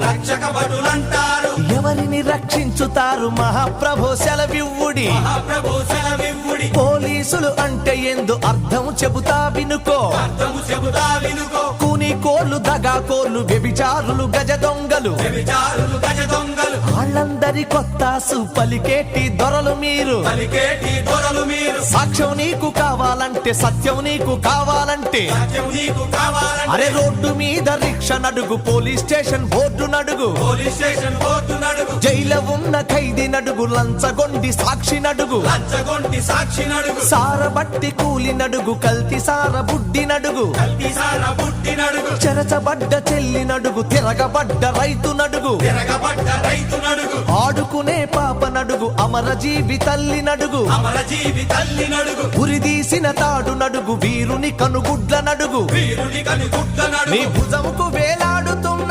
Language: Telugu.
రక్షక భటులంటారు ఎవరిని రక్షించుతారు మహాప్రభు సెలవివ్వుడి పోలీసులు అంటే ఎందు అర్థం చెబుతా వినుకో కూని కోర్లు దగా కోర్లు వ్యభిచారులు గజ దొంగలు వాళ్ళందరి కొత్తాసు పలికేటి దొరలు మీరు సాక్ష్యం నీకు కావాలంటే సత్యం నీకు కావాలంటే అరే రోడ్డు మీద రిక్ష నడుగు పోలీస్ స్టేషన్ బోర్డు నడుగు జైలు ఉన్న ఖైదీ నడుగు లంచగొండి సాక్షి నడుగు సారబట్టి కూలి నడుగు కల్తీ సార బుడ్డి నడుగు చెరచబడ్డ చెల్లి నడుగు తిరగబడ్డ రైతు నడుగు ఆడుకునే పాప నడుగు అమరజీవి తల్లి నడుగు ఉరిదీసిన తాడు నడుగు వీరుని కనుగుడ్ల నడుగు నీ భుజముకు వేలాడుతున్న